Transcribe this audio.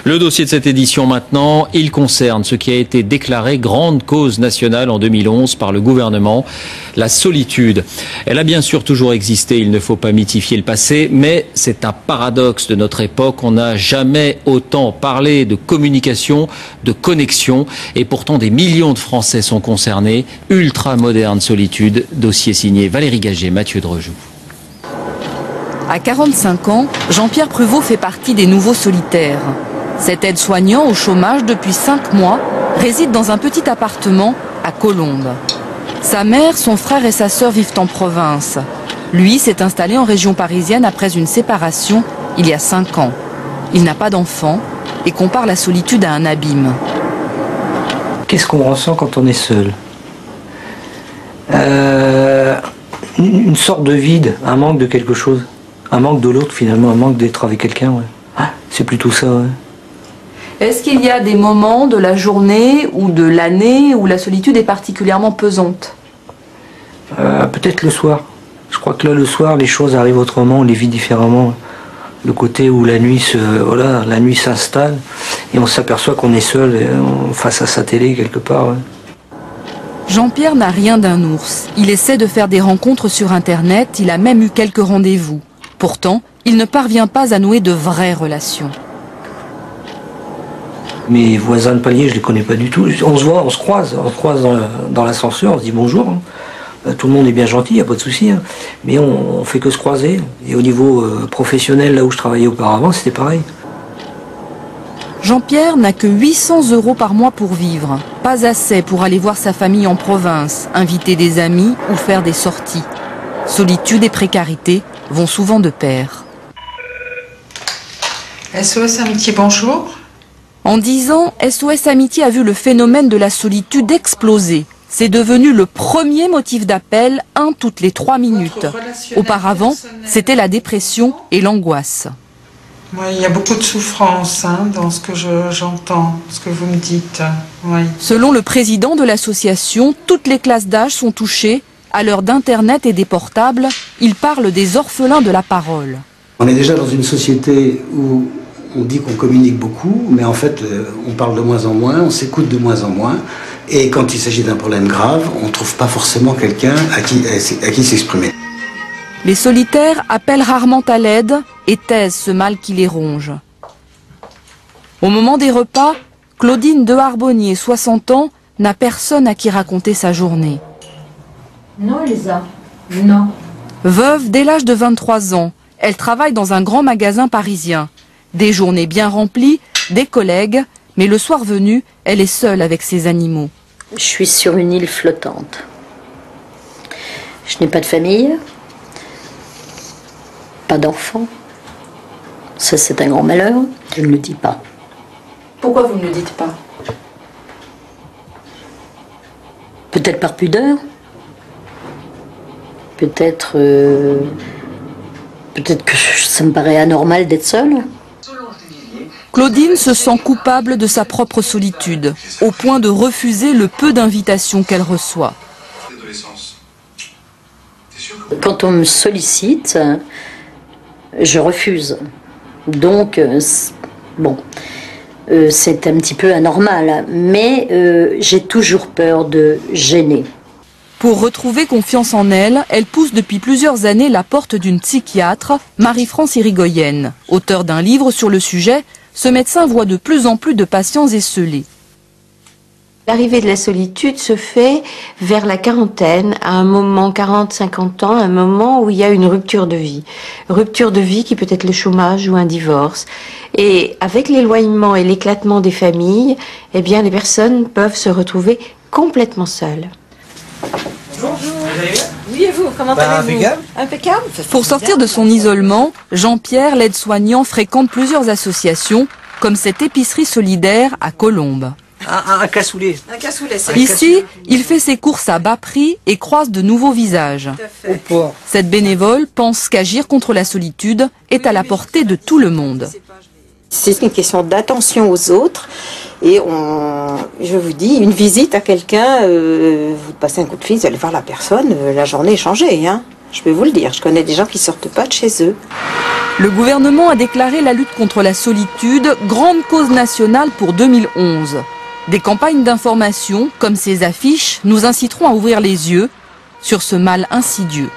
Le dossier de cette édition maintenant, il concerne ce qui a été déclaré grande cause nationale en 2011 par le gouvernement, la solitude. Elle a bien sûr toujours existé, il ne faut pas mythifier le passé, mais c'est un paradoxe de notre époque. On n'a jamais autant parlé de communication, de connexion, et pourtant des millions de Français sont concernés. Ultra-moderne solitude, dossier signé Valérie Gagé, Mathieu Drejoux. À 45 ans, Jean-Pierre Pruvot fait partie des nouveaux solitaires. Cet aide-soignant au chômage depuis 5 mois réside dans un petit appartement à Colombes. Sa mère, son frère et sa sœur vivent en province. Lui s'est installé en région parisienne après une séparation il y a 5 ans. Il n'a pas d'enfant et compare la solitude à un abîme. Qu'est-ce qu'on ressent quand on est seul? Une sorte de vide, un manque de quelque chose. Un manque de l'autre finalement, un manque d'être avec quelqu'un. Ouais. Ah, c'est plutôt ça. Ouais. Est-ce qu'il y a des moments de la journée ou de l'année où la solitude est particulièrement pesante? Peut-être le soir. Je crois que là, le soir, les choses arrivent autrement, on les vit différemment. Le côté où la nuit s'installe et on s'aperçoit qu'on est seul face à sa télé quelque part. Ouais. Jean-Pierre n'a rien d'un ours. Il essaie de faire des rencontres sur Internet, il a même eu quelques rendez-vous. Pourtant, il ne parvient pas à nouer de vraies relations. Mes voisins de palier, je les connais pas du tout. On se voit, on se croise dans l'ascenseur, on se dit bonjour. Tout le monde est bien gentil, il n'y a pas de souci. Mais on fait que se croiser. Et au niveau professionnel, là où je travaillais auparavant, c'était pareil. Jean-Pierre n'a que 800 € par mois pour vivre. Pas assez pour aller voir sa famille en province, inviter des amis ou faire des sorties. Solitude et précarité vont souvent de pair. SOS Amitié, bonjour. En 10 ans, SOS Amitié a vu le phénomène de la solitude exploser. C'est devenu le premier motif d'appel, un toutes les 3 minutes. Auparavant, c'était la dépression et l'angoisse. Oui, il y a beaucoup de souffrance dans ce que j'entends, ce que vous me dites. Oui. Selon le président de l'association, toutes les classes d'âge sont touchées. À l'heure d'Internet et des portables, il parle des orphelins de la parole. On est déjà dans une société où on dit qu'on communique beaucoup, mais en fait, on parle de moins en moins, on s'écoute de moins en moins. Et quand il s'agit d'un problème grave, on ne trouve pas forcément quelqu'un à qui s'exprimer. Les solitaires appellent rarement à l'aide et taisent ce mal qui les ronge. Au moment des repas, Claudine de Harbonnier, 60 ans, n'a personne à qui raconter sa journée. Non, Elsa, non. Veuve dès l'âge de 23 ans, elle travaille dans un grand magasin parisien. Des journées bien remplies, des collègues, mais le soir venu, elle est seule avec ses animaux. Je suis sur une île flottante. Je n'ai pas de famille, pas d'enfants. Ça, c'est un grand malheur. Je ne le dis pas. Pourquoi vous ne le dites pas? Peut-être par pudeur. Peut-être que ça me paraît anormal d'être seule. Claudine se sent coupable de sa propre solitude, au point de refuser le peu d'invitations qu'elle reçoit. Quand on me sollicite, je refuse. Donc, bon, c'est un petit peu anormal, mais j'ai toujours peur de gêner. Pour retrouver confiance en elle, elle pousse depuis plusieurs années la porte d'une psychiatre, Marie-France Irigoyenne. Auteur d'un livre sur le sujet, ce médecin voit de plus en plus de patients esseulés. L'arrivée de la solitude se fait vers la quarantaine, à un moment, 40-50 ans, un moment où il y a une rupture de vie. Rupture de vie qui peut être le chômage ou un divorce. Et avec l'éloignement et l'éclatement des familles, eh bien, les personnes peuvent se retrouver complètement seules. Bonjour. Oui, et vous, comment allez-vous? Impeccable. Pour sortir de son isolement, Jean-Pierre, l'aide-soignant, fréquente plusieurs associations, comme cette épicerie solidaire à Colombes. Un cassoulet. Un cassoulet, c'est ici, il fait ses courses à bas prix et croise de nouveaux visages. Cette bénévole pense qu'agir contre la solitude est à la portée de tout le monde. C'est une question d'attention aux autres. Et je vous dis, une visite à quelqu'un, vous passez un coup de fil, vous allez voir la personne, la journée est changée. Je vais vous le dire, je connais des gens qui sortent pas de chez eux. Le gouvernement a déclaré la lutte contre la solitude grande cause nationale pour 2011. Des campagnes d'information, comme ces affiches, nous inciteront à ouvrir les yeux sur ce mal insidieux.